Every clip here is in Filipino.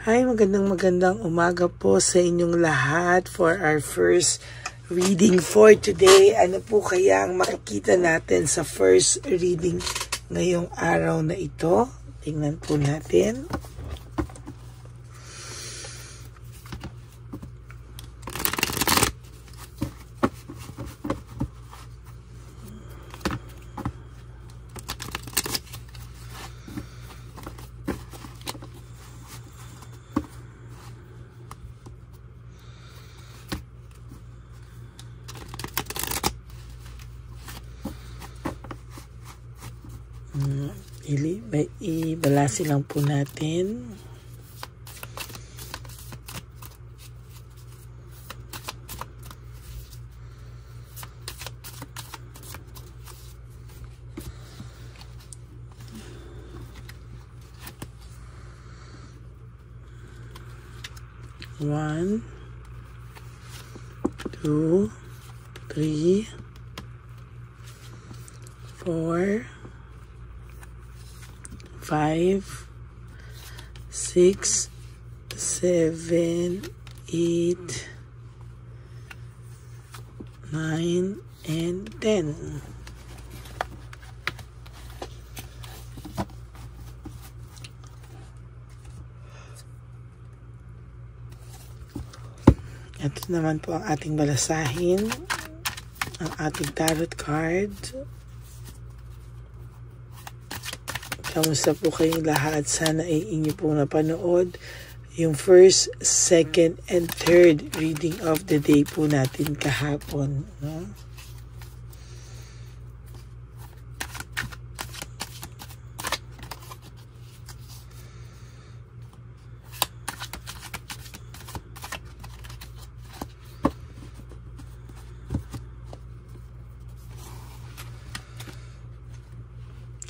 Hi, magandang umaga po sa inyong lahat for our first reading for today. Ano po kaya ang makikita natin sa first reading ngayong araw na ito? Tingnan po natin. Ibalasi lang po natin. One, two, three, 4, 5, 6, 7, 8, 9, and 10. Ito naman po ang ating balasahin, ang ating tarot card. Kamusta po kayong lahat? Sana ay inyo pong napanood yung first, second, and third reading of the day po natin kahapon. No?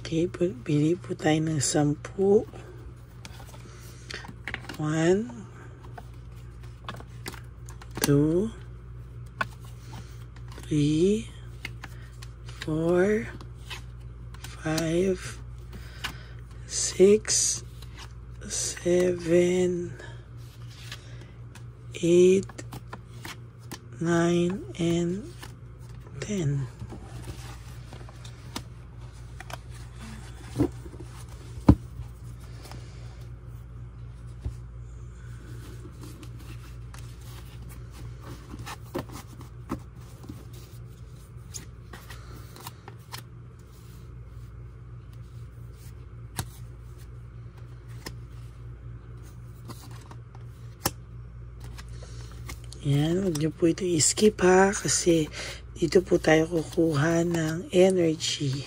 Okay, pili po tayo ng 10. 1, 2, 3, 4, 5, 6, 7, 8, 9, and 10. Yan, huwag niyo po ito i-skip ha, kasi dito po tayo kukuha ng energy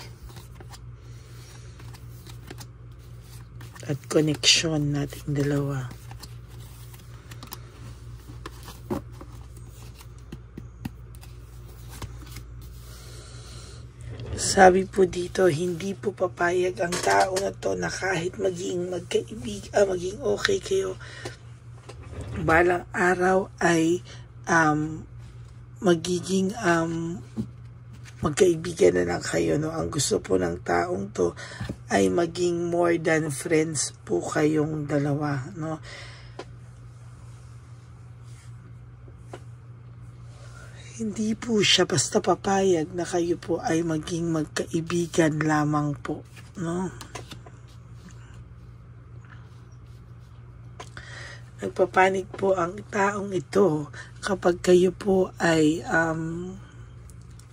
at connection nating dalawa. Sabi po dito, hindi po papayag ang tao na to na kahit maging maging okay kayo, balang araw ay magiging magkaibigan na lang kayo, no? Ang gusto po ng taong to ay maging more than friends po kayong dalawa, no? Hindi po siya basta papayag na kayo po ay maging magkaibigan lamang po, no? Nagpapanik po ang taong ito kapag kayo po ay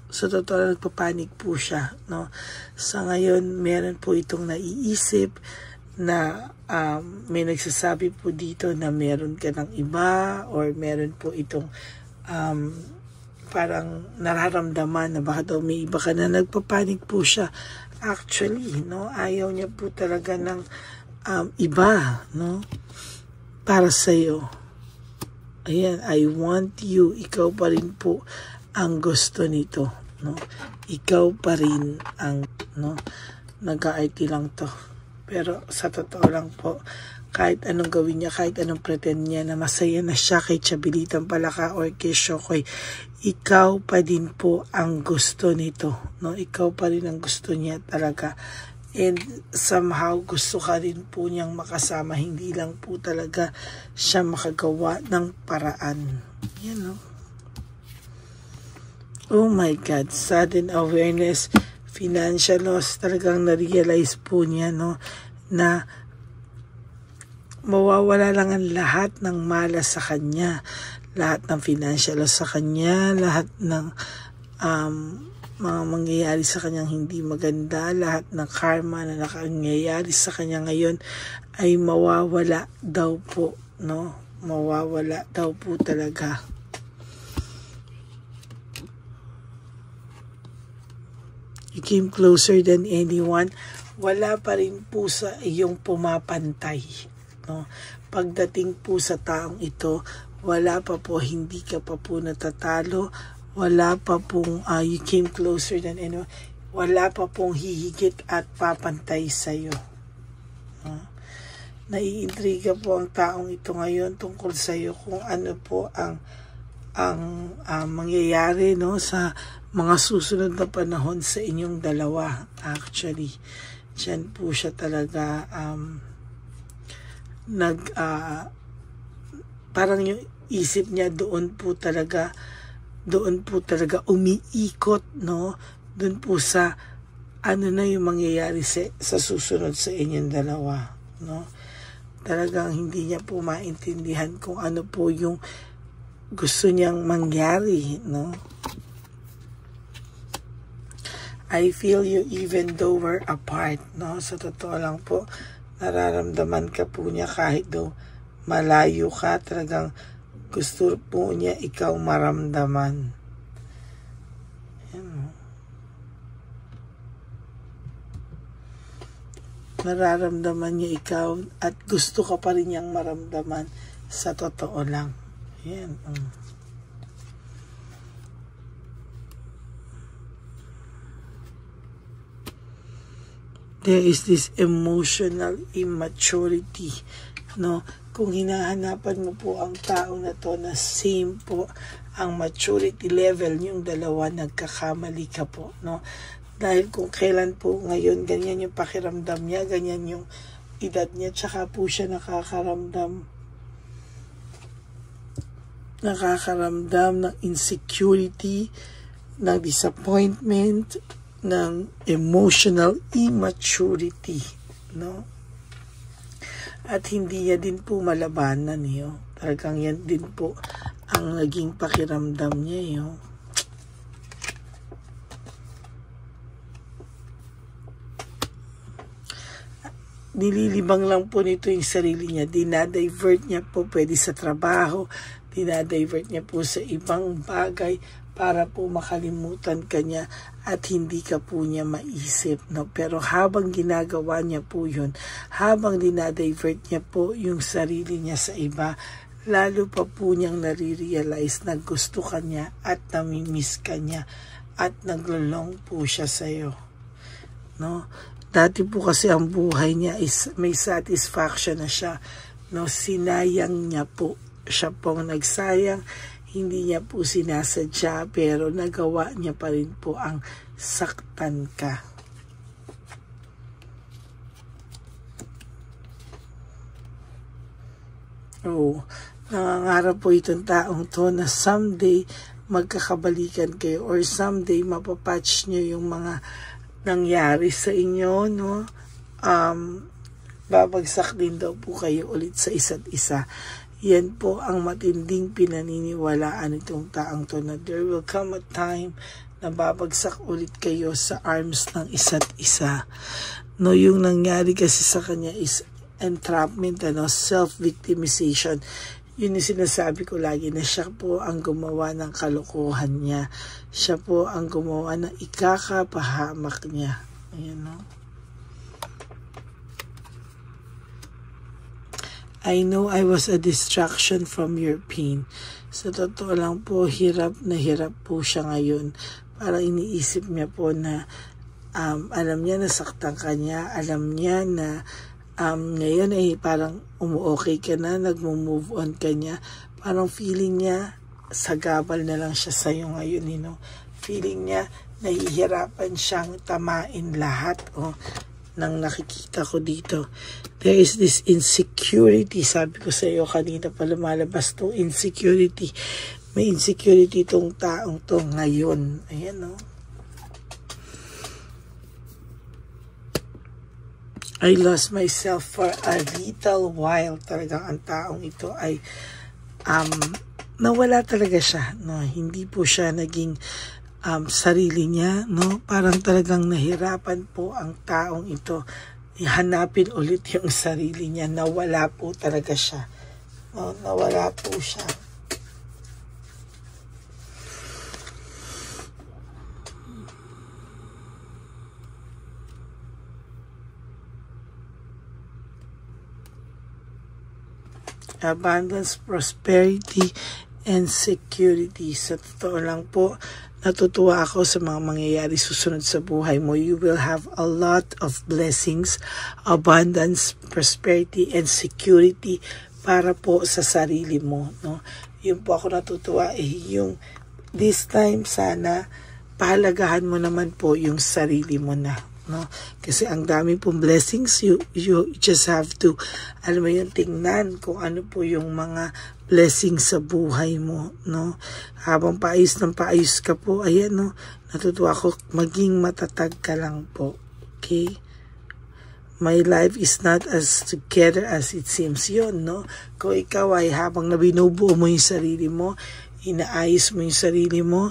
sa totoo nagpapanik po siya, no? Sa ngayon meron po itong naiisip na may nagsasabi po dito na meron ka ng iba, or meron po itong parang nararamdaman na baka daw may iba ka na. Nagpapanik po siya. Actually, no, ayaw niya po talaga ng iba, no, para sa'yo. Ayan, I want you. Ikaw pa rin po ang gusto nito, no? Ikaw pa rin ang, no, nag-aarti lang to. Pero sa totoo lang po, kahit anong gawin niya, kahit anong pretend niya na masaya na siya kay Chabilitang Palaka or kay Shokoy, ikaw pa din po ang gusto nito, no? Ikaw pa rin ang gusto niya talaga. And somehow gusto ka rin po niyang makasama, hindi lang po talaga siya makagawa ng paraan. You know? Oh my God, sudden awareness, financial loss, talagang na-realize po niya, no, na mawawala lang ang lahat ng malas sa kanya, lahat ng financial loss sa kanya, lahat ng mga mangyayari sa kanyang hindi maganda, lahat ng karma na nangyayari sa kanya ngayon ay mawawala daw po, no? Mawawala daw po talaga. You came closer than anyone. Wala pa rin po sa iyong pumapantay, no? Pagdating po sa taong ito, wala pa po, hindi ka pa po natatalo. Wala pa pong you came closer than anyone. Wala pa pong hihigit at papantay sa'yo. Naiintriga po ang taong ito ngayon tungkol sa'yo kung ano po ang mangyayari, no, sa mga susunod na panahon sa inyong dalawa. Actually, dyan po siya talaga parang yung isip niya doon po talaga umiikot, no? Doon po sa ano na yung mangyayari sa susunod sa inyong dalawa, no? Talagang hindi niya po maintindihan kung ano po yung gusto niyang mangyari, no? I feel you even though we're apart, no? Sa totoo lang po, nararamdaman ka po niya kahit daw malayo ka, talagang gusto po niya ikaw maramdaman. Yan. Nararamdaman niya ikaw at gusto ka pa rin niyang maramdaman sa totoo lang. Yan. There is this emotional immaturity, no? Kung hinahanapan mo po ang tao na to na same po ang maturity level, yung dalawa nagkakamali ka po, no? Dahil kung kailan po ngayon ganyan yung pakiramdam niya, ganyan yung edad niya, tsaka po siya nakakaramdam ng insecurity, ng disappointment, ng emotional immaturity, no? At hindi niya din po malabanan, yo. Talagang yan din po ang naging pakiramdam niya, yo. Nililibang lang po nito yung sarili niya. Dinadivert niya po, pwede sa trabaho, dinadivert niya po sa ibang bagay para po makalimutan ka niya at hindi ka po niya maisip, no? Pero habang ginagawa niya po yun, habang dinadivert niya po yung sarili niya sa iba, lalo pa po niyang nare-realize na gusto ka niya at namimiss ka niya at naglulong po siya sa'yo, no? Dati po kasi ang buhay niya is may satisfaction na siya, no? Sinayang niya po, siya pong nagsayang, hindi niya po sinasadya, pero nagawa niya pa rin po ang saktan ka. Oh, nangangarap po itong taong to na someday magkakabalikan kayo or someday mapapatch niyo yung mga nangyari sa inyo, no? Babagsak din daw po kayo ulit sa isa't isa. Yan po ang matinding pinaniniwalaan itong taong to na there will come a time na babagsak ulit kayo sa arms ng isa't isa. No, yung nangyari kasi sa kanya is entrapment, ano, self-victimization. Yun yung sinasabi ko lagi na siya po ang gumawa ng kalokohan niya. Siya po ang gumawa ng ikakapahamak niya. Ayan, no? I know I was a distraction from your pain. Sa totoo lang po, hirap na hirap po siya ngayon. Parang iniisip niya po na alam niya na saktan ka niya. Alam niya na ngayon ay parang umu-okay ka na, nagmo-move on ka niya. Parang feeling niya, sagabal na lang siya sa'yo ngayon, you know? Feeling niya, nahihirapan siyang tamain lahat. Oh. ng nakikita ko dito. There is this insecurity. Sabi ko sa iyo kanina pa lumalabas tong insecurity. May insecurity tong taong to ngayon. Ayan, no? I lost myself for a little while. Talagang ang taong ito ay nawala talaga siya, no? Hindi po siya naging sarili niya, no? Parang talagang nahirapan po ang taong ito hanapin ulit yung sarili niya. Nawala po talaga siya, no? Nawala po siya. Abundance, prosperity, and security. Sa totoo lang po, natutuwa ako sa mga mangyayari susunod sa buhay mo. You will have a lot of blessings, abundance, prosperity, and security para po sa sarili mo, no? Yun po ako natutuwa yung this time sana pahalagahan mo naman po yung sarili mo na, no? Kasi ang dami pong blessings, you just have to, alam mo yun, tingnan kung ano po yung mga blessings sa buhay mo, no? Habang paayos ng paayos ka po, ayan, no? Natutuwa ko, maging matatag ka lang po, okay? My life is not as together as it seems, yun, no? Kung ikaw ay habang nabinubuo mo yung sarili mo, inaayos mo yung sarili mo,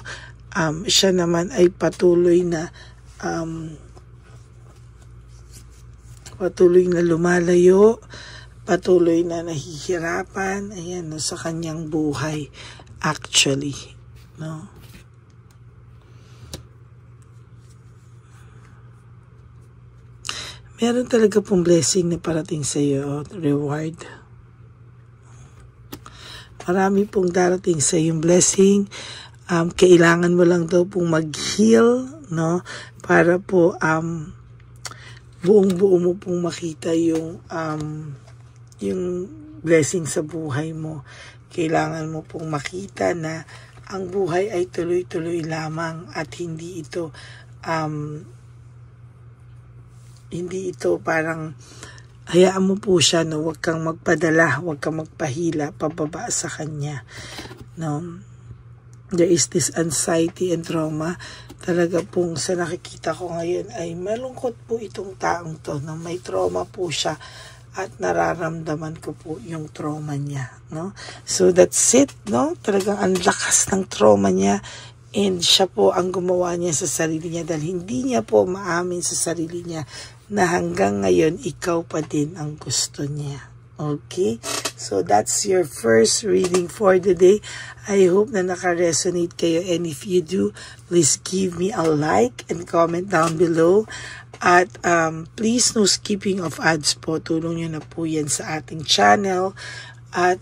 siya naman ay patuloy na lumalayo, patuloy na nahihirapan, ayan, no, sa kanyang buhay, actually, no? Meron talaga pong blessing na parating sa iyo, reward. Marami pong darating sa iyong blessing. Kailangan mo lang daw pong mag-heal, no? Para po buong-buo mo pong makita yung blessing sa buhay mo. Kailangan mo pong makita na ang buhay ay tuloy-tuloy lamang at hindi ito parang hayaan mo po siya, no? Huwag kang magpadala, huwag kang magpahila pababa sa kanya, no? There is this anxiety and trauma. Talaga pong sa nakikita ko ngayon ay malungkot po itong taong to, no? May trauma po siya at nararamdaman ko po yung trauma niya, no? So that's it, no? Talagang ang lakas ng trauma niya and siya po ang gumawa niya sa sarili niya dahil hindi niya po maamin sa sarili niya na hanggang ngayon ikaw pa din ang gusto niya. Okay? So that's your first reading for the day. I hope na naka-resonate kayo, and if you do, please give me a like and comment down below. At please no skipping of ads po. Tulong nyo na po yan sa ating channel. At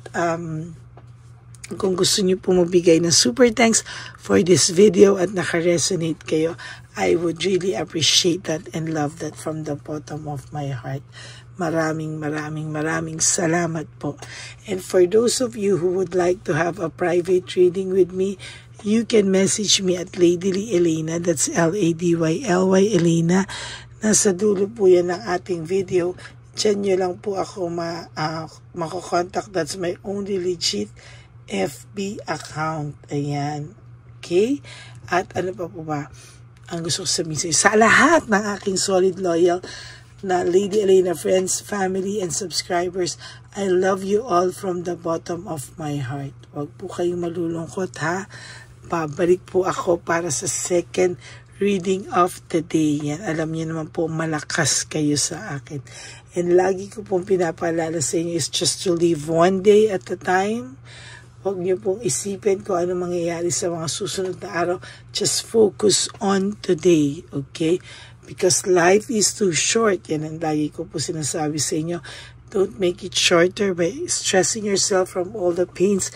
kung gusto nyo po mabigay ng super thanks for this video at naka-resonate kayo, I would really appreciate that and love that from the bottom of my heart. Maraming salamat po. And for those of you who would like to have a private reading with me, you can message me at Ladyly Elena. That's LADYLY Elena. Nasa dulo po yan ng ating video. Diyan nyo lang po ako makakontakt. That's my only legit FB account. Ayan. Okay? At ano pa po ba? Ang gusto ko sabihin sa lahat ng aking solid, loyal na Lady Elena friends, family, and subscribers, I love you all from the bottom of my heart. Huwag po kayong malulungkot, ha? Babalik po ako para sa second reading of the day. Yan, alam niyo naman po, malakas kayo sa akin. And lagi ko pong pinapaalala sa inyo is just to live one day at a time. Huwag niyo pong isipin kung ano mangyayari sa mga susunod na araw. Just focus on today, okay? Because life is too short. Yan ang lagi ko po sinasabi sa inyo. Don't make it shorter by stressing yourself from all the pains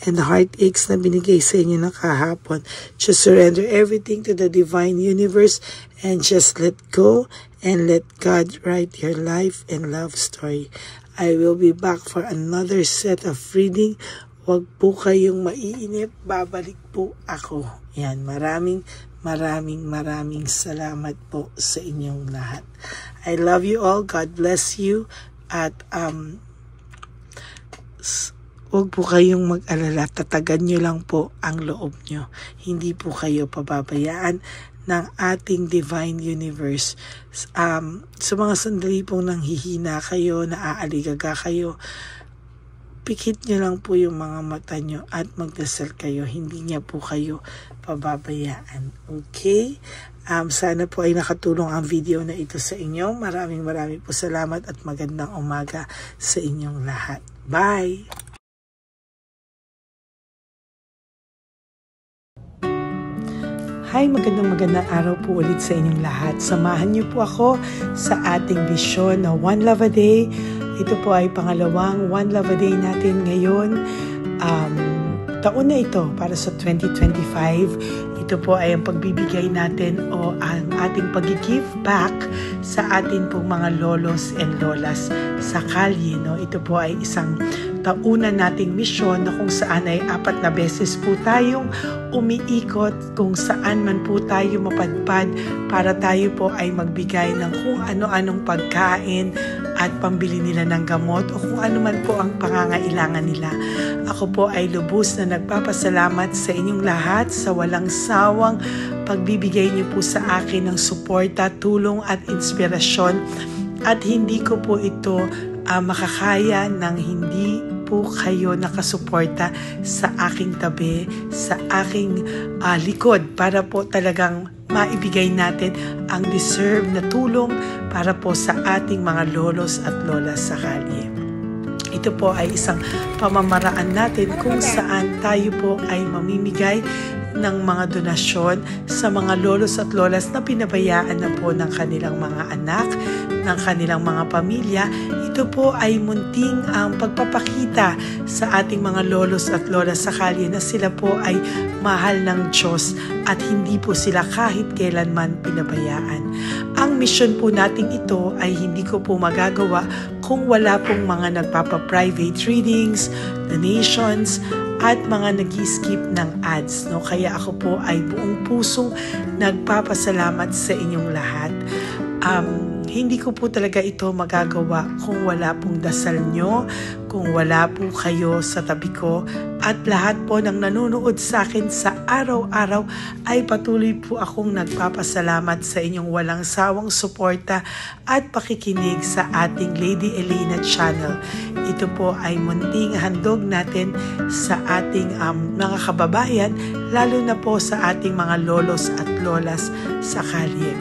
and heartaches na binigay sa inyo ng kahapon. Just surrender everything to the divine universe and just let go and let God write your life and love story. I will be back for another set of reading. Huwag po kayong maiinip, babalik po ako. Yan, maraming maraming salamat po sa inyong lahat. I love you all. God bless you. At huwag po kayong mag-alala. Tatagan nyo lang po ang loob nyo. Hindi po kayo pababayaan ng ating divine universe. Sa mga sandali pong nanghihina kayo, naaaligaga kayo, pikit nyo lang po yung mga mata nyo at magdasal kayo. Hindi niya po kayo pababayaan. Okay? Sana po ay nakatulong ang video na ito sa inyo. Maraming po salamat at magandang umaga sa inyong lahat. Bye! Hi, magandang araw po ulit sa inyong lahat. Samahan niyo po ako sa ating vision na One Love a Day. Ito po ay pangalawang One Love a Day natin ngayon. Taon na ito para sa 2025. Ito po ay ang pagbibigay natin o ang ating pag-give back sa atin pong mga lolos and lolas sa kalye. No? Ito po ay isang taunan nating misyon na kung saan ay 4 na beses po tayong umiikot kung saan man po tayo mapadpad para tayo po ay magbigay ng kung ano-anong pagkain at pambili nila ng gamot o kung ano man po ang pangangailangan nila. Ako po ay lubos na nagpapasalamat sa inyong lahat sa walang sawang pagbibigay niyo po sa akin ng suporta, tulong at inspirasyon at hindi ko po ito makakaya ng hindi po kayo nakasuporta sa aking tabi, sa aking likod para po talagang maibigay natin ang deserve na tulong para po sa ating mga lolos at lolas sa kalye. Ito po ay isang pamamaraan natin kung saan tayo po ay mamimigay ng mga donasyon sa mga lolos at lolas na pinabayaan na po ng kanilang mga anak, ng kanilang mga pamilya. Ito po ay munting ang pagpapakita sa ating mga lolos at lolas sa kalye na sila po ay mahal ng Diyos at hindi po sila kahit kailanman pinabayaan. Ang mission po nating ito ay hindi ko po magagawa kung wala pong mga nagpapa-private readings, donations, at mga nag-skip ng ads. No? Kaya ako po ay buong pusong nagpapasalamat sa inyong lahat. Hindi ko po talaga ito magagawa kung wala pong dasal nyo, kung wala po kayo sa tabi ko, at lahat po ng nanonood sa akin sa araw-araw ay patuloy po akong nagpapasalamat sa inyong walang sawang suporta at pakikinig sa ating Lady Elena channel. Ito po ay munting handog natin sa ating mga kababayan, lalo na po sa ating mga lolos at lolas sa kalye.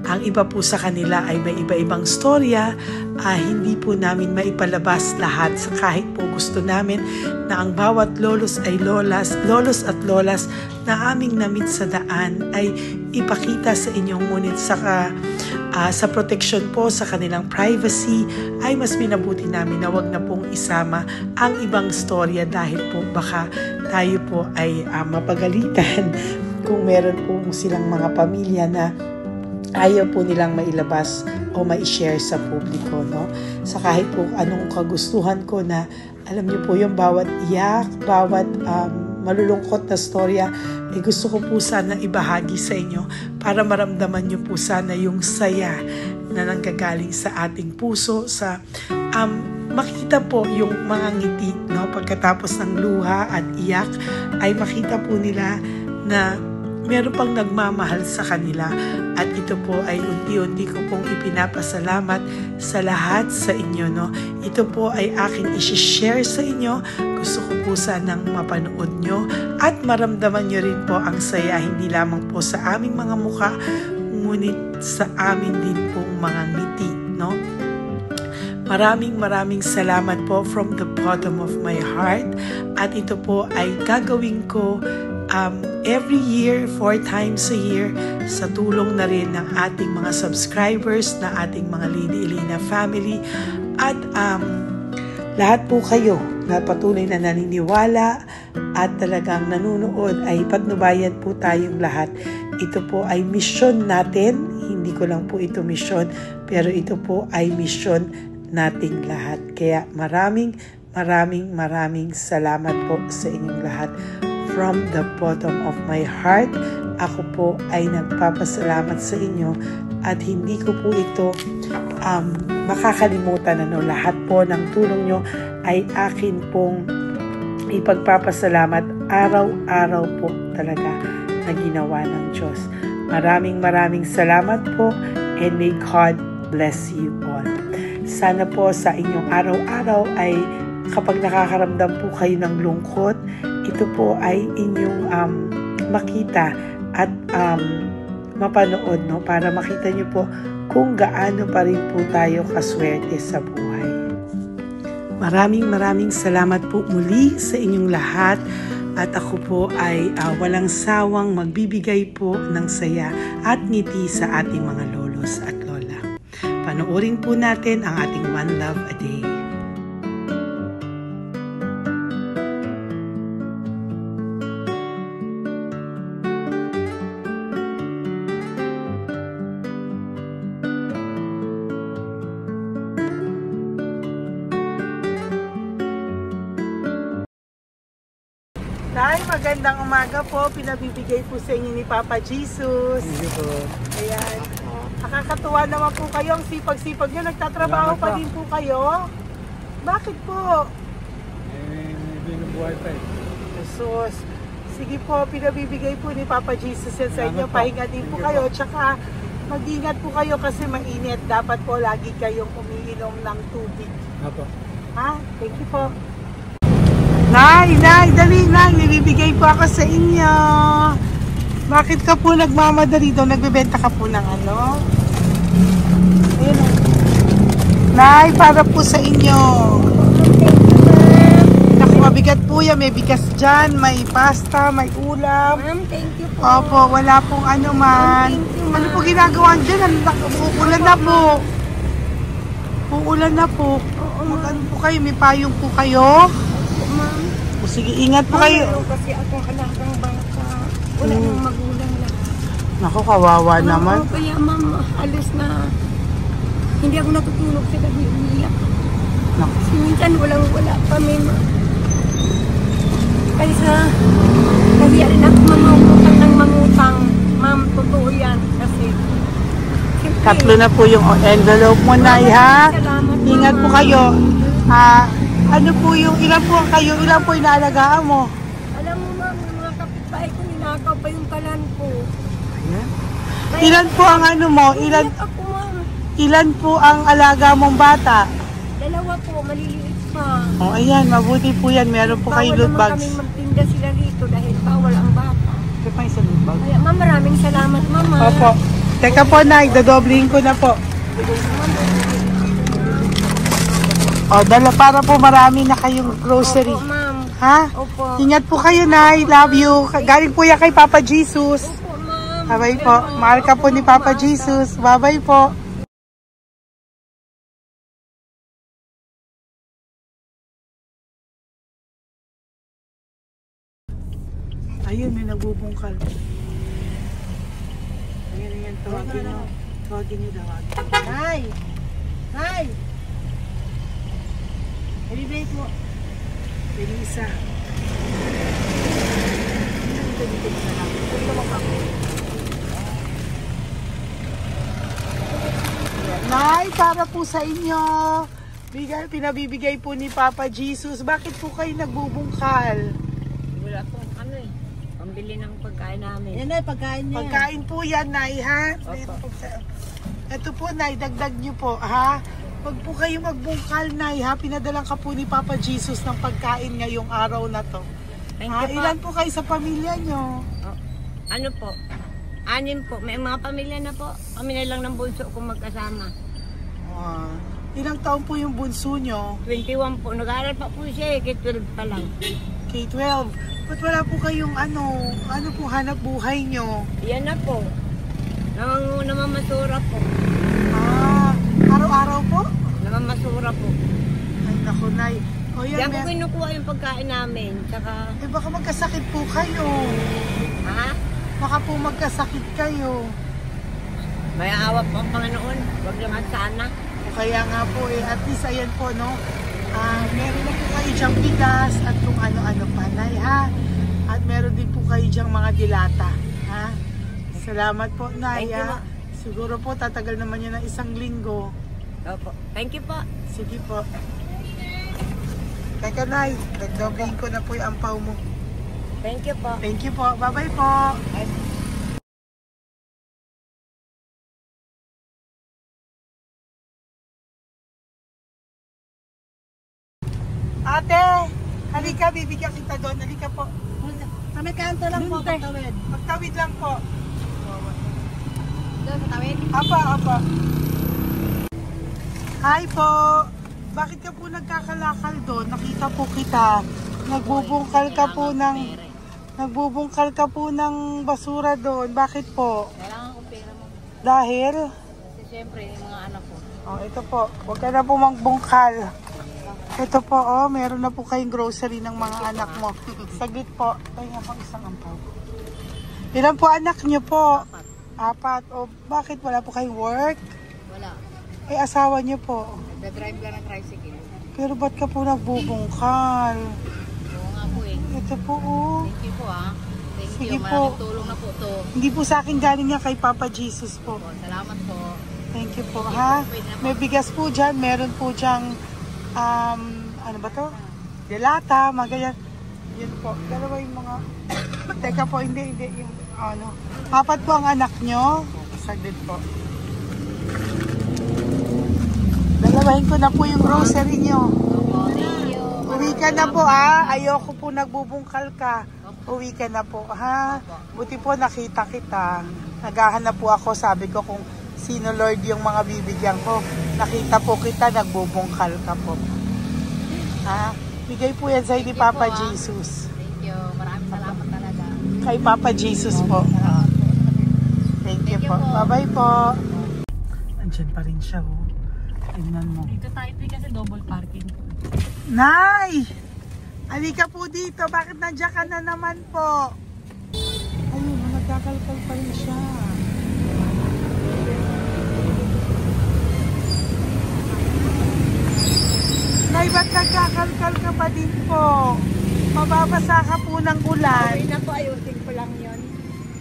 Ang iba po sa kanila ay may iba-ibang storya, hindi po namin maipalabas lahat sa kahit po gusto namin na ang bawat lolos at lolas na aming namit sa daan ay ipakita sa inyong, ngunit sa protection po sa kanilang privacy ay mas minabuti namin na wag na pong isama ang ibang storya dahil po baka tayo po ay mapagalitan kung meron po silang mga pamilya na ayaw po nilang mailabas o ma-share sa publiko, no? Sa kahit po anong kagustuhan ko na, alam niyo po yung bawat iyak, bawat malulungkot na storya, gusto ko po sana ibahagi sa inyo para maramdaman niyo po sana yung saya na nanggagaling sa ating puso, sa makita po yung mga ngiti, no? Pagkatapos ng luha at iyak ay makita po nila na meron pang nagmamahal sa kanila, at ito po ay unti-unti ko pong ipinapasalamat sa lahat sa inyo, no? Ito po ay aking i-share sa inyo. Gusto ko po sanang mapanood nyo at maramdaman nyo rin po ang saya, hindi lamang po sa aming mga mukha, ngunit sa amin din pong mga ngiti, no? Maraming salamat po from the bottom of my heart, at ito po ay gagawin ko every year, 4 times a year, sa tulong na rin ng ating mga subscribers, na ating mga Lady Elena family, at lahat po kayo na patuloy na naniniwala at talagang nanonood, ay patnubayan po tayong lahat. Ito po ay mission natin, hindi ko lang po ito mission, pero ito po ay mission nating lahat. Kaya maraming salamat po sa inyong lahat from the bottom of my heart. Ako po ay nagpapasalamat sa inyo at hindi ko po ito makakalimutan. Lahat po ng tulong nyo ay akin pong ipagpapasalamat araw-araw po talaga na ginawa ng Diyos. Maraming salamat po, and may God bless you all. Sana po sa inyong araw-araw ay kapag nakakaramdam po kayo ng lungkot, ito po ay inyong makita at mapanood, para makita nyo po kung gaano pa rin po tayo kaswerte sa buhay. Maraming salamat po muli sa inyong lahat. At ako po ay walang sawang magbibigay po ng saya at ngiti sa ating mga lolos at lola. Panoorin po natin ang ating One Love a Day. Nay, magandang umaga po. Pinabibigay po sa inyo ni Papa Jesus. Hindi po. Ayan. Nakakatuwa naman po kayo. Ang sipag-sipag nyo. Nagtatrabaho pa din po kayo. Bakit po? Binubuhay pa eh. Jesus. Sige po, pinabibigay po ni Papa Jesus yan sa inyo. Pahinga din po kayo. Tsaka mag-ingat po kayo kasi mainit. Dapat po lagi kayong umiinom ng tubig. Apo. Ha? Thank you po. Nay, dali na. Nilibigay po ako sa inyo. Bakit ka po nagmamadali daw? Nagbebenta ka po ng ano? Ayun. Nay, para po sa inyo. Naku, mabigat po yan. May bigas dyan, may pasta, may ulam. Ma'am, thank you po. Opo, wala pong ano man. Ano po ginagawa dyan? Uulan na po. Uulan na po. Mag-ano po kayo? May payong po kayo? Ma'am. O sige, ingat po kayo. Kasi akong alagang bata. Wala nang magulang lahat. Naku, kawawa naman. Kaya ma'am, halos na hindi ako natutulog sa gabi. Umiyak. Naku. Kasi minsan wala kami. Kaysa nahiya rin ako mamangutang ng mangutang. Ma'am, totoo yan. Kasi siyempre, 3 na po yung envelope mo, Nay, ha? salamat, Ingat po Mama. kayo. Ano po yung, ilan po kayo, ilan po inaalagaan mo? Alam mo ma'am, yung mga kapitbahay ko, ninakaw pa yung kalan ko. Ayan. Ilan po ang ano mo? Ilan, Umiyak ako ma'am. ilan po ang alaga mong bata? 2 po, maliliit pa. O, ayan, mabuti po yan. Meron po kayo loot Bawal naman bags. kaming magtinda sila rito dahil bawal ang bata. Ito pa yung sa loot bag. Kaya ma'am, maraming salamat mama. Opo. Teka po, Nay, dodoblihin ko na po. O, dala para po marami na kayong grocery. Opo ma'am. Ha? Opo. Ingat po kayo, Nay. Love you. Galing po yan kay Papa Jesus. Opo ma'am. Bye-bye po. Mahal ka po ni Papa Jesus. Bye-bye po. Ayun, may nagbubungkal. Ayan. Tawagin nyo. Tawagin nyo daw. Nay! Nay! Ibibigay mo. Elisa. Dito na lang. Dito mo pa. Nay, para po sa inyo. Pinabibigay po ni Papa Jesus. Bakit po kayo nagbubungkal? Wala pong ano eh. Pambili ng pagkain namin. Yan na, pagkain niya. Pagkain po yan, Nay, ha? Ito po, Nay, dagdag nyo po, ha? Huwag po kayo magbungkal, Nay, ha? Pinadalang ka po ni Papa Jesus ng pagkain ngayong araw na to. Thank Ha? you po. Ilan po kayo sa pamilya nyo? Oh, ano po? 6 po. May mga pamilya na po. Kami na lang ng bunso kung magkasama. Ilang taon po yung bunso nyo? 21 po. Nag-aaral pa po siya eh. K-12 pa lang. K-12. Ba't wala po kayong ano po hanap buhay nyo? Yan na po. Namamasura po. Araw-araw po? Namamasura po. Ay, naku, Nay. O yan, Diyan ko kinukuha yung pagkain namin. Tsaka, baka magkasakit po kayo. ha? Baka po magkasakit kayo. May awa po ang Panginoon. Huwag naman sana. O kaya nga po at least ayan po, no? Meron na po kayo diyang bigas at kung ano-ano pa, Nay, ha? At meron din po kayo dyang mga dilata. Ha? Salamat po, Nay. Thank you, ma. Siguro po tatagal naman yan ng 1 linggo. Opo. Thank you po. Sige po. Teka, Nay. Nagdobling ko na po yung ampaw mo. Thank you po. Thank you po. Bye-bye po. Ate, halika, bibigyan kita doon. Halika po. Sa may kanto lang po, pagtawid. Magtawid lang po. Doon sa tawid? Apa. Hi po. Bakit ka po nagkakalakal doon? Nakita po kita. Nagbubungkal ka po ng basura doon. Bakit po? Kailangan ko pera mo. Dahil? Kasi syempre, yung mga anak ko. Oh, ito po. Huwag ka na po magbungkal. Ito po, oh, meron na po kayong grocery ng mga anak mo. Saglit po. Tayo nga isang ampaw. Ilan po anak niyo po? 4. O, bakit wala po kayong work? Wala. Eh, asawa niyo po. Nagda-drive ka ng tricycle. Pero ba't ka po nagbubungkal? Oo nga po eh. Ito po, oh. Thank you po ah. Thank Sige you. po. Maraming tulong na po to. Hindi po sa akin galing yan kay Papa Jesus po. Salamat po. Thank you po, ha? May bigas po dyan. Meron po dyang, ano ba to? Delata, mga ganyan. Yun po. Dalawa yung mga... Teka po, hindi. Yung, ano. 4 po ang anak nyo. Saglit po. Dalawahin ko na po yung grocery nyo. Thank you. Uwi ka na po, ha? Ayoko po nagbubungkal ka. Uwi ka na po, ha? Buti po nakita kita. Naghahanap po ako, sabi ko kung sino Lord yung mga bibigyan ko. Nakita po kita, nagbubungkal ka po. Ha? Bigay po yan sa ni Papa Jesus. Thank you. Maraming salamat talaga. Kay Papa Jesus po. Thank you po. Bye-bye po. Andyan pa rin siya, oh. Tingnan mo. Dito tayo kasi double parking. Nay! Halika po dito. Bakit nandiyan ka na naman po? Ayun, nagkakalkal pa rin siya. Nay, ba't nagkakalkal ka pa din po? Mababasa ka po ng ulan. Okay na po, ayusin ko lang yun.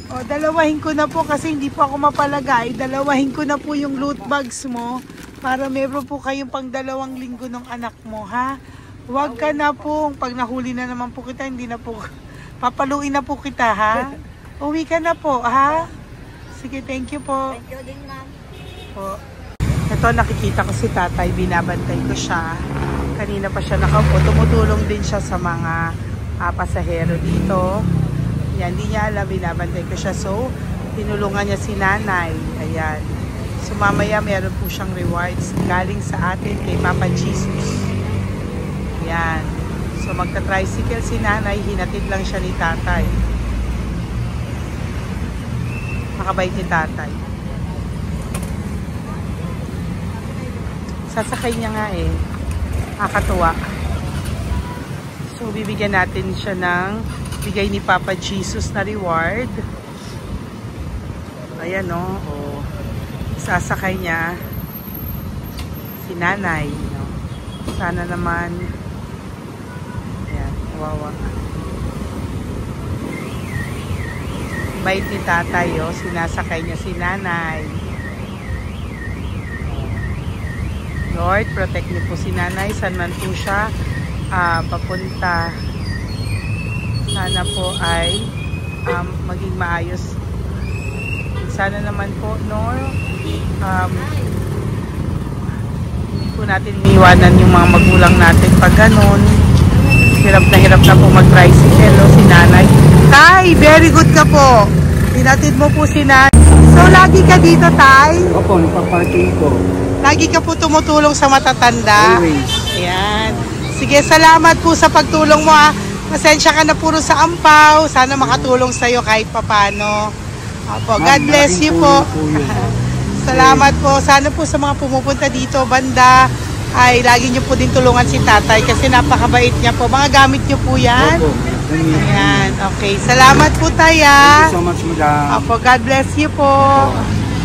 O, dalawahin ko na po kasi hindi po ako mapalagay. Dalawahin ko na po yung loot bags mo para meron po kayong pang 2 linggo ng anak mo, ha? Huwag ka na po. Pag nahuli na naman po kita, hindi na po. Papaluin na po kita, ha? Uwi ka na po, ha? Sige, thank you po. Thank you din, ma'am. Po. Ito, nakikita ko si tatay. Binabantay ko siya. Kanina pa siya nakaupo. Tumutulong din siya sa mga pasahero dito. Yan, hindi niya alam. Binabantay ko siya. So, tinulungan niya si nanay. Ayan. So, mamaya meron po siyang rewards galing sa atin kay Papa Jesus. Yan. So, magta-tricycle si nanay. Hinatid lang siya ni tatay. Makabait ni tatay. Sasakay niya nga eh. Nakakatuwa. So, bibigyan natin siya ng bigay ni Papa Jesus na reward. Ayan, no? O, sasakay niya si nanay. No? Sana naman ayan, wawa. Bait ni tatay, oh. Sinasakay niya si nanay. Lord, protect niyo po si nanay. Saan man po siya papunta. Sana po ay maging maayos. Sana naman po, Lord, hindi po natin iniwanan yung mga magulang natin pag ganun. Hirap na po mag-tricycle, no, si nanay. Tay, very good ka po. Tinatid mo po si nanay. So, lagi ka dito, Tay? Opo, nagpa-parking ko. Lagi ka po tumutulong sa matatanda. Always. Ayan. Sige, salamat po sa pagtulong mo, ha. Pasensya ka na puro sa ampaw. Sana makatulong sa'yo kahit papano. Opo, God bless you po. Salamat po. Sana po sa mga pumupunta dito, banda, ay lagi nyo po din tulungan si tatay kasi napakabait niya po. Mga gamit nyo po yan. Opo. Ayan, okay. Salamat po, Taya. Thank you so much, madam. Opo, God bless you po.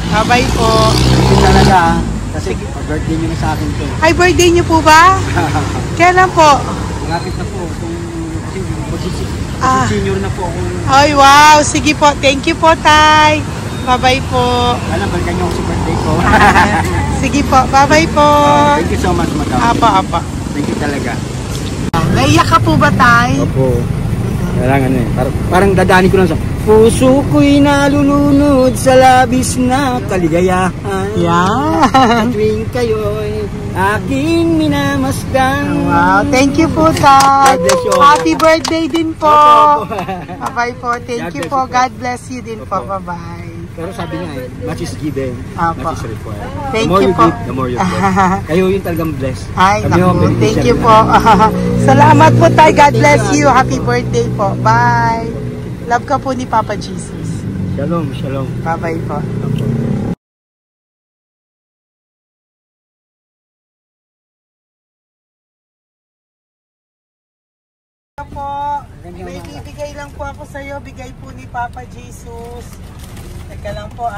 Bye-bye po. Thank you talaga. Kasi birthday niyo na sa akin to. Ay, birthday niyo po ba? Kailan po? Malapit na po. Kasi Ah. senior na po ako. Ay, wow. Sige po. Thank you po, Tay. Bye-bye po. Alam, balikan niyo ako sa birthday ko. Sige po. Bye-bye po. Thank you so much, madam. Apa. Thank you talaga. Naiyak ka po ba, Tay? Opo. Kailangan eh. Parang dadaanin ko lang sa puso ko'y nalulunod sa labis na kaligayahan. Yan. Tuwing kayo'y aking minamasdan. Wow. Thank you po, Tay. God bless you. Happy birthday din po. Opo. Bye-bye po. Thank God you bless po. you po. God bless you din po. Opo. Bye-bye. Pero sabi niya eh, much is given, Apo. much is required. Thank The more you you po. give, the more you get. Kayo yung talagang blessed. Ay, Kami yung naku. Thank beneficiary you po. lang. Salamat po, Tay. God bless you. Happy birthday po. Bye. Love ka po ni Papa Jesus. Shalom, shalom. Bye-bye po. Po, may bibigay lang po ako sa iyo, bigay po ni Papa Jesus. Teka lang po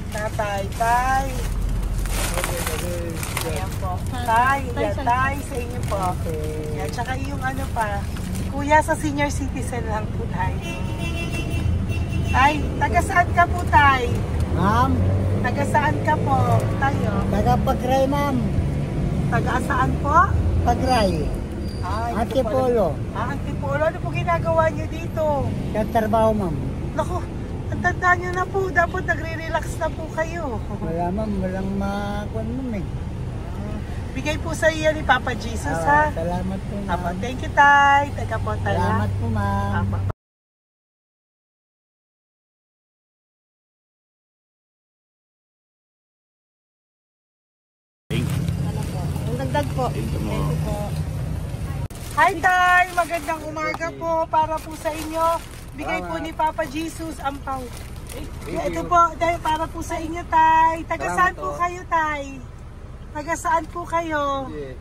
Tatay, Tay. Ayan po. Tay, yan, Tay, sa inyo po. Yan, tsaka yung ano pa, Kuya sa senior citizen lang po, Tay. Tay, taga saan ka po, Tay? Ma'am, Taga saan ka po, Tayo? taga Pagray, ma'am. Taga saan po? Pagray. Ay, Antipolo. Antipolo. Ano po ginagawa niyo dito? Nagtrabaho, ma'am. Naku, ang tanda niyo na po. Dapat nagre-relax na po kayo. Wala, ma'am. Walang makuan, ma'am eh. Bigay po sa iyo ni Papa Jesus, ha? Salamat po, Apo, thank you, Tay. Teka po, Tay. Salamat po, ma'am. Apo. Ang dagdag po. Thank you po. Hi, Tay! Magandang umaga po para po sa inyo. Bigay po ni Papa Jesus ang pau. Ito po, Tay, para po sa inyo, Tay. Taga saan po kayo, Tay? Taga saan po kayo? Hindi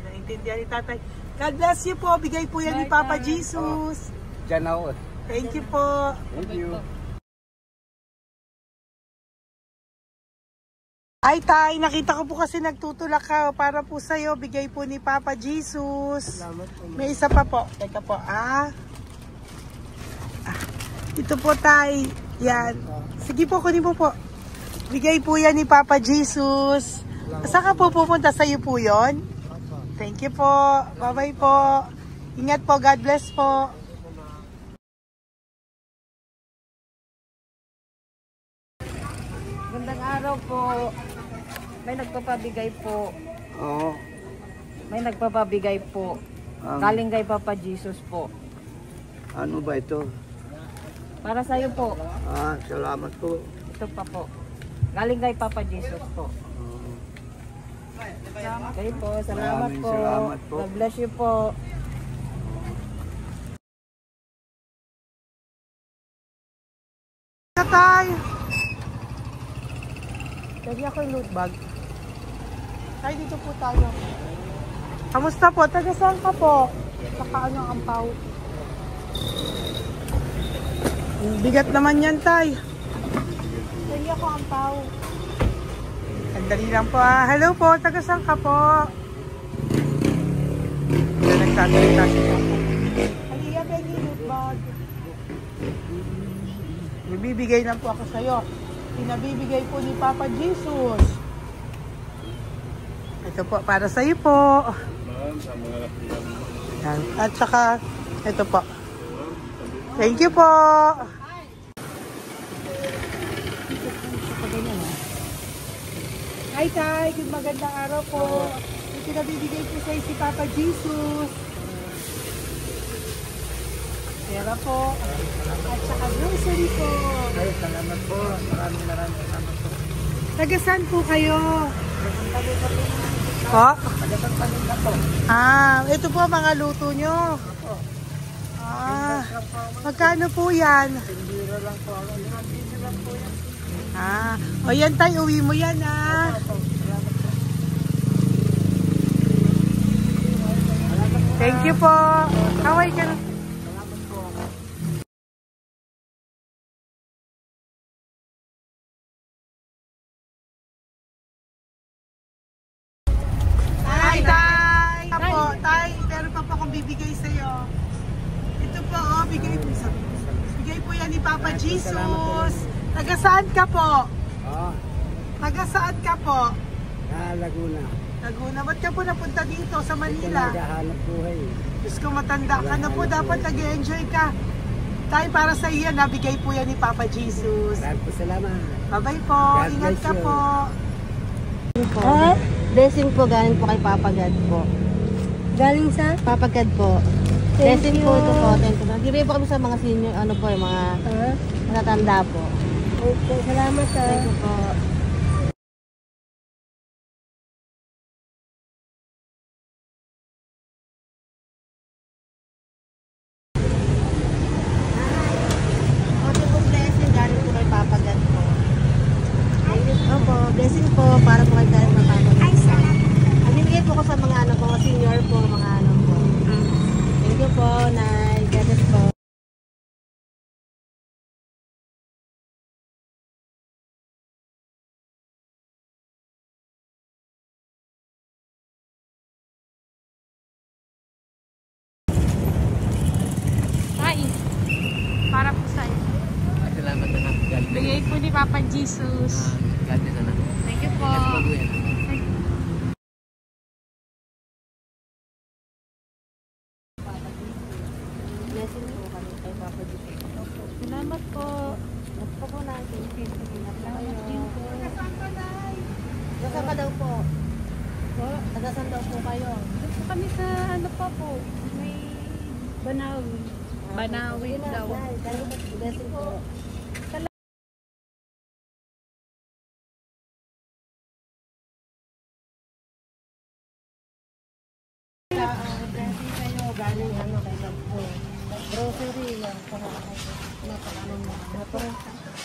naintindihan ni Tatay. God bless you po. Bigay po yan ni Papa Jesus. Diyan ako. Thank you po. Thank you. Ay, Tay, nakita ko po kasi nagtutulak ka para po sa'yo. Bigay po ni Papa Jesus. May isa pa po. Teka po, ito po, Tay. Yan. Sige po, kunin po po. Bigay po yan ni Papa Jesus. Saan ka po pupunta? Sa'yo po yun? Thank you po. Bye-bye po. Ingat po. God bless po. Gandang araw po. May nagpapabigay po. Oo. May nagpapabigay po. Galing kay Papa Jesus po. Ano ba ito? Para sa iyo po. Salamat po. Ito pa po. Galing kay Papa Jesus po. Okay po. Salamat Maraming po. salamat po. God bless you po. Tay! Lagi ako yung loot bag. Tay, dito po tayo. Kamusta po? Taga saan ka po? Saka ano ang ampaw? Bigat naman yan, Tay. Lagi ako ang ampaw. Sandali lang po, Hello po, taga saan ka po? Nagsasalita siya. Halika, Benny, loot bag. Bibigay lang po ako sa'yo. Pinabibigay po ni Papa Jesus. Ito po, para sa'yo po. Yan. At saka, ito po. Thank you po. Hi, Tay. Good magandang araw po. Yung pinabibigay po sa'yo si Papa Jesus. Pera po. At saka grocery po. Ay, salamat po. Maraming salamat po. Taga saan po kayo? Po? Ito po mga luto nyo. Magkano po yan? O yan tayo, uwi mo yan Thank you po. Kaway ka na. Hi, Tay! Tay, bibigay sa'yo. Ito po, oh, bigay po yan ni Papa Jesus. Taga saan ka po? Taga saan ka po? Laguna. Laguna. Ba't ka po napunta dito sa Manila? Naghahanap buhay. Diyos ko, matanda ka na po. Dapat nag-enjoy ka. Tayo para sa iyo, nabigay po yan ni Papa Jesus. Maraming po salamat. Bye-bye po. God Ingat bless ka you. po. Blessing po galing po kay Papa God po. Galing sa? Papa God po. Thank Blessing you. po ito po. Thank you. Nagbibigay po kami sa mga senior, ano po, yung mga matatanda po. Okay, salamat Thank you po. Okay po, blessing galing po kay Papa God po. Opo, blessing po para po kay galing kay Papa God. Nagbibigay po ko sa mga ano po, senior po, mga ano po. Thank you po, Nay. God bless po. Ay, para po sa'yo. Salamat na. Bigay po ni Papa Jesus. God bless na. Thank you po. Blessing po kami kay Papa God. Salamat po. Ito po natin. Salamat din po. Nasaan ka daw po? Po. Nasaan daw po kayo? Doon po kami sa ano pa po. May Banawi. Banawi daw. Blessing po. Blessing kayo. Galing ano kay Lampo. Grocery. Yung napakanon mo.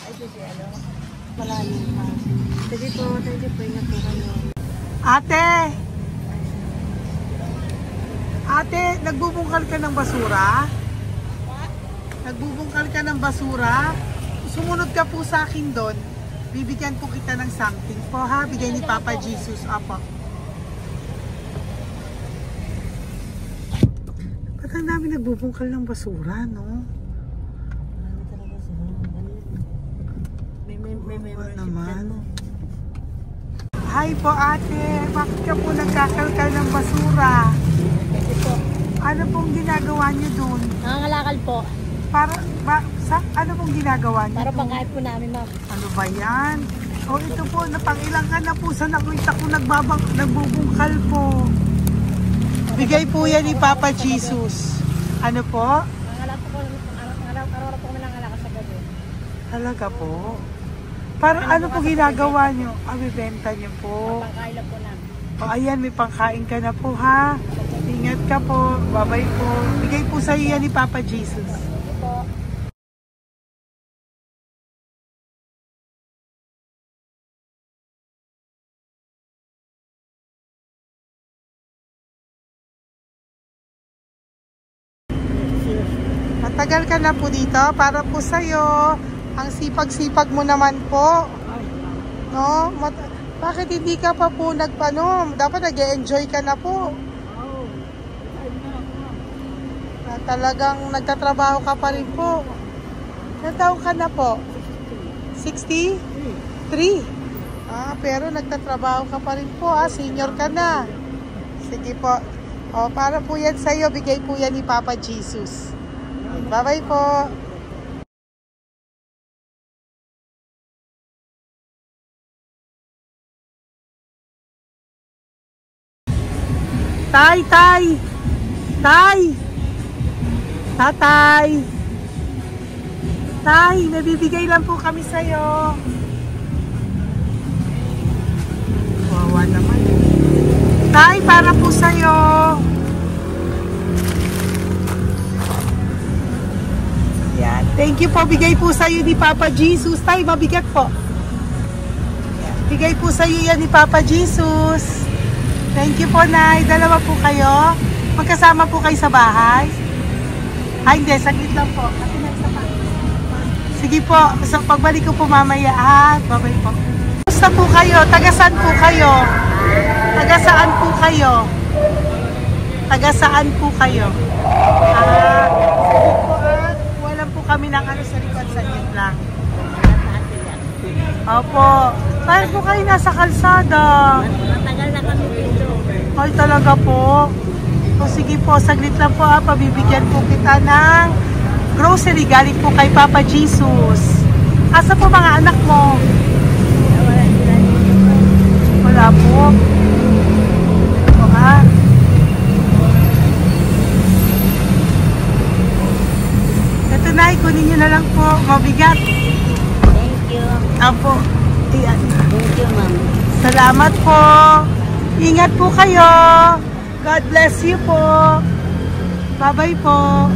Ay, sige ano. Malalim pa. Sige po. Thank you po. Ingat po kayo. Ate! Ate, nagbubungkal ka ng basura? Nagbubungkal ka ng basura? Sumunod ka po sa akin doon. Bibigyan po kita ng something po ha. Bigay ni Papa Jesus. Apo. Ba't ang dami nagbubungkal ng basura, no? Marami talaga sila. May Ano naman? membership yan. Hi po ate. Bakit ka po nagkakalkal ng basura? Ano pong ginagawa niyo doon? Nangangalakal po. Ano pong ginagawa niyo Para doon? pangkain po namin, ma'am. Ano ba yan? O ito po, napangilang ka na po sa nakita ko nagbubungkal po. Bigay po yan ni Papa Jesus. Ano po? Nangangalakal po kami. Araw-araw po kami nangangalakal sa gabi. Talaga po? Para ano po ginagawa niyo? Bibenta niyo po. Pangkain lang po namin. O ayan, may pangkain ka na po ha. Ingat ka po. Bye-bye po. Bigay po sa iyo yan ni Papa Jesus. Po. Matagal ka na po dito para po sa'yo. Ang sipag-sipag mo naman po. No? Bakit hindi ka pa po nagpanom? Dapat nag-e-enjoy ka na po. Talagang nagtatrabaho ka pa rin po. Ilang taon ka na po? 63? Pero nagtatrabaho ka pa rin po. Senior ka na. Sige po. O, para po yan sa'yo. Bigay po yan ni Papa Jesus. Bye-bye po. Tay! Tatay! Tay, nabibigay lang po kami sa'yo. Wawa naman. Tay, para po sa'yo. Yan. Thank you po. Bigay po sa'yo ni Papa Jesus. Tay, mabigat po. Yan. Bigay po sa'yo yan ni Papa Jesus. Thank you po, Nay. Dalawa po kayo. Magkasama po kayo sa bahay. Hindi. Saglit lang po. Sige po. So, pagbalik ko po mamaya. Bye-bye po. Gusto po kayo? Taga saan po kayo? Taga saan po kayo? Taga saan po kayo? Saglit po walang po kami ng ano sa likod, saglit lang. Opo. Paano po kayo nasa kalsada? Matagal na kami dito. Ay, talaga po. O sige po, saglit lang po pabibigyan po kita ng grocery galing po kay Papa Jesus. Asa po mga anak mo? Wala po. O ha? Ito na, ikunin nyo na lang po. Mabigat. Thank you. Apo. Ayan. Thank you, ma'am. Salamat po. Ingat po kayo. God bless you po. Bye-bye po.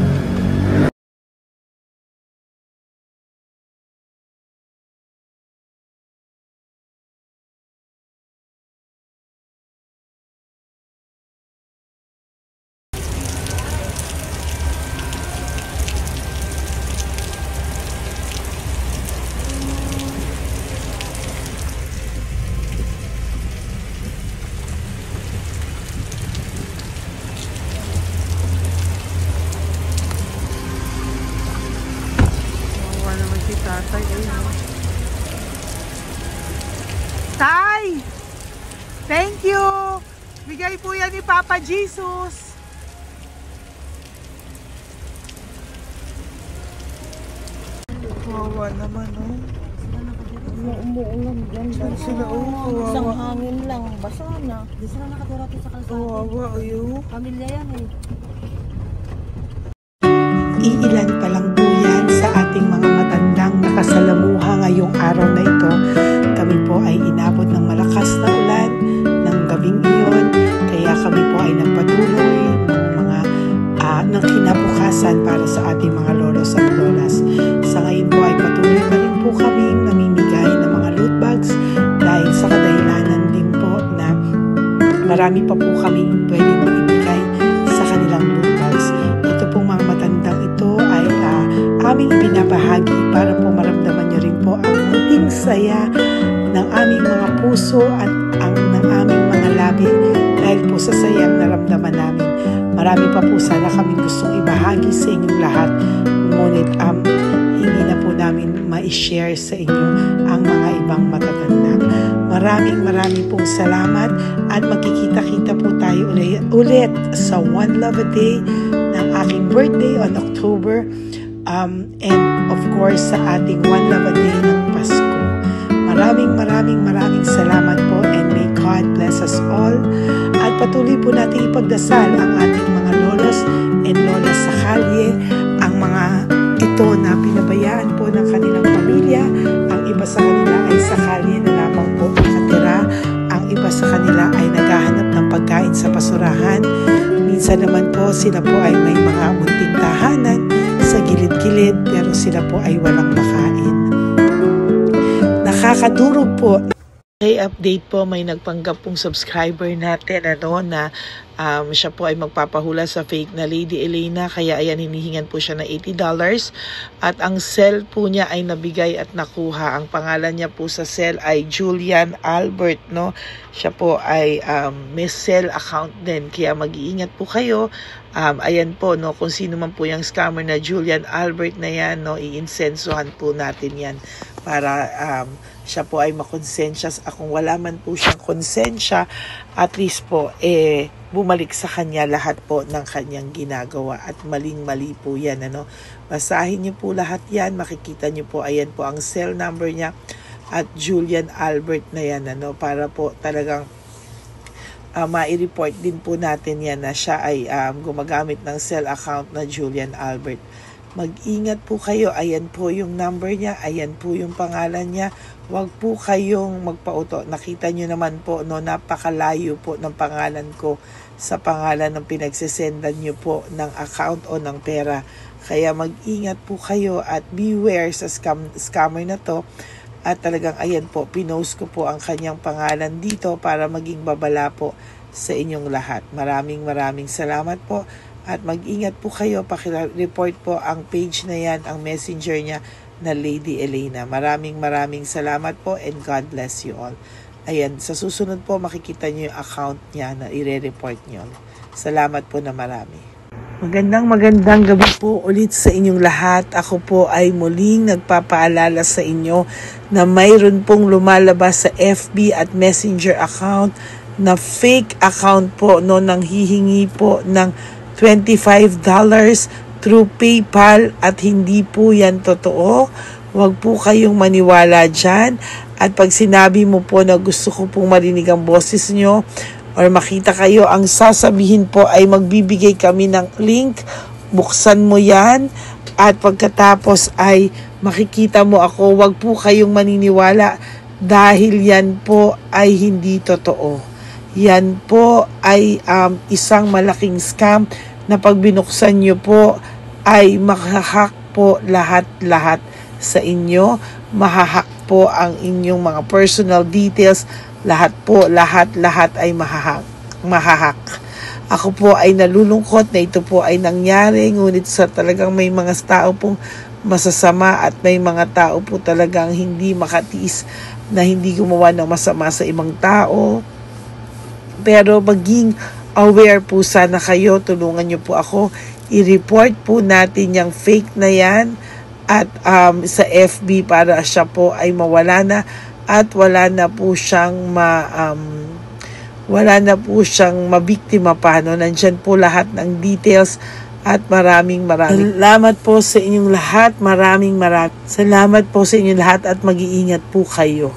Tatay, Tay! Thank you! Bigay po yan ni Papa Jesus. Kawawa naman, oh. Umuulan dyan. Saan sila, oh? Isang Kawawa. hangin lang. Basa na. Di sila nakatira sa kalsada. Kawawa, oh. Pamilya yan eh. Iilan pa lang po yan sa ating mga matandang nakasalamuha ngayong araw na ito. Kami po ay inabot ng malakas na ulan ng gabing iyon. Kaya kami po ay nagpatuloy ng kinabukasan para sa ating mga lolos at lolas. Sa ngayon po ay patuloy pa rin po kami namimigay ng mga loot bags dahil sa kadahilanan din po na marami pa po kami pwedeng maibigay sa kanilang loot bags. Ito pong mga matandang ito ay aming ibinabahagi para po maramdaman nyo rin po ang munting saya ng aming mga puso at ng aming mga labi dahil po sa sayang naramdaman namin. Marami pa po sana kaming gustong ibahagi sa inyong lahat, ngunit hindi na po namin ma-share sa inyo ang mga ibang matatanda. Maraming pong salamat at magkikita-kita po tayo ulit sa One Love a Day ng aking birthday on October and of course sa ating One Love a Day ng Pasko. Maraming salamat po and may God bless us all. At patuloy po natin ipagdasal ang ating mga lolos and lolas sa kalye, ang mga ito na pinabayaan po ng kanilang pamilya. Ang iba sa kanila ay sa kalye na lamang po nakatira. Ang iba sa kanila ay naghahanap ng pagkain sa basurahan. Minsan naman po sila po ay may mga munting tahanan sa gilid-gilid pero sila po ay walang makain. Nakakadurog po. Okay, update po, may nagpanggap pong subscriber natin na siya po ay magpapahula sa fake na Lady Elena, kaya ayan hinihingan po siya na $80 at ang cell po niya ay nabigay at nakuha. Ang pangalan niya po sa cell ay Julian Albert, no? Siya po ay may cell account din, kaya mag-iingat po kayo. Ayan po, no, kung sino man po yung scammer na Julian Albert na yan, no, iinsensohan po natin yan para siya po ay makonsensya. Kung wala man po siyang konsensya, at least po bumalik sa kanya lahat po ng kanyang ginagawa at maling-mali po yan, ano. Basahin niyo po lahat yan, makikita niyo po, ayan po ang cell number niya at Julian Albert na yan, ano, para po talagang ma-report din po natin yan na siya ay gumagamit ng cell account na Julian Albert. Mag-ingat po kayo, ayan po yung number niya, ayan po yung pangalan niya. Huwag po kayong magpauto. Nakita nyo naman po, no, napakalayo po ng pangalan ko sa pangalan ng pinagsesendan nyo po ng account o ng pera. Kaya mag-ingat po kayo at beware sa scammer na to. At talagang ayan po, pinost ko po ang kanyang pangalan dito para maging babala po sa inyong lahat. Maraming salamat po. At mag-ingat po kayo, pakireport po ang page na yan, ang messenger niya na Lady Elena. Maraming salamat po and God bless you all. Ayan, sa susunod po makikita niyo yung account niya na i-report niyo. Salamat po na marami. Magandang gabi po ulit sa inyong lahat. Ako po ay muling nagpapaalala sa inyo na mayroon pong lumalabas sa FB at Messenger account na fake account po, no, nang hihingi po ng $25 through PayPal at hindi po yan totoo. Huwag po kayong maniwala dyan. At pag sinabi mo po na gusto ko pong marinig ang boses nyo, or makita kayo, ang sasabihin po ay magbibigay kami ng link, buksan mo yan, at pagkatapos ay makikita mo ako. Huwag po kayong maniniwala dahil yan po ay hindi totoo. Yan po ay isang malaking scam na pag binuksan nyo po ay mahahack po lahat sa inyo. Mahahack po ang inyong mga personal details. Lahat ay mahahack. Ako po ay nalulungkot na ito po ay nangyari, ngunit sa talagang may mga tao pong masasama at may mga tao po talagang hindi makatiis na hindi gumawa ng masama sa ibang tao. Pero maging aware po sana kayo, tulungan niyo po ako, i-report po natin yung fake na yan at sa FB para siya po ay mawala na. At wala na po siyang mabiktima pa, no? Nandyan po lahat ng details at maraming salamat po sa inyong lahat. Maraming salamat po sa inyong lahat at mag-iingat po kayo.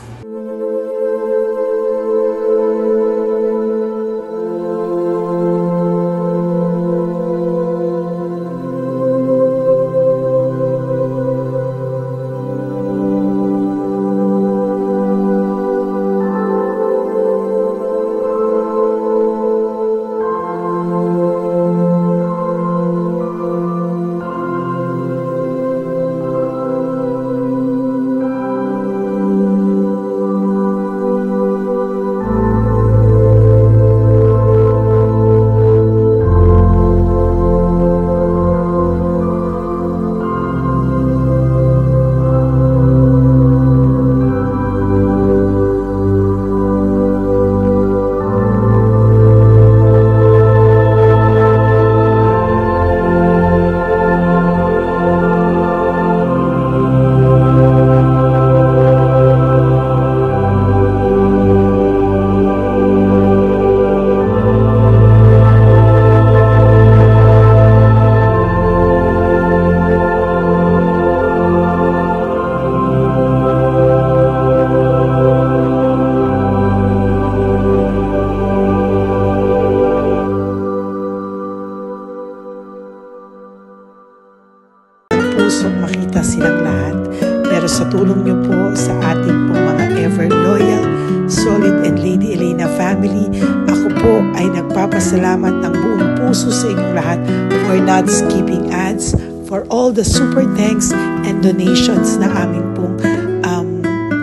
Pusong makita silang lahat, pero sa tulong niyo po sa ating pong mga ever loyal, solid and Lady Elena family, ako po ay nagpapasalamat ng buong puso sa inyong lahat for not skipping ads, for all the super thanks and donations na aming pong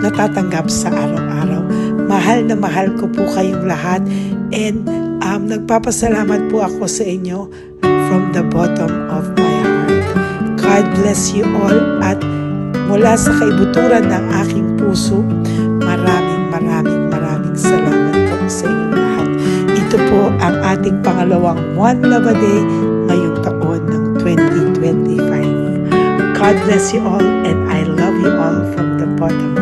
natatanggap sa araw-araw. Mahal na mahal ko po kayong lahat, and nagpapasalamat po ako sa inyo from the bottom of my heart. God bless you all, at mula sa kaibuturan ng aking puso, maraming salamat po sa inyong lahat. Ito po ang ating pangalawang One Love a Day ngayong taon ng 2025. God bless you all, and I love you all from the bottom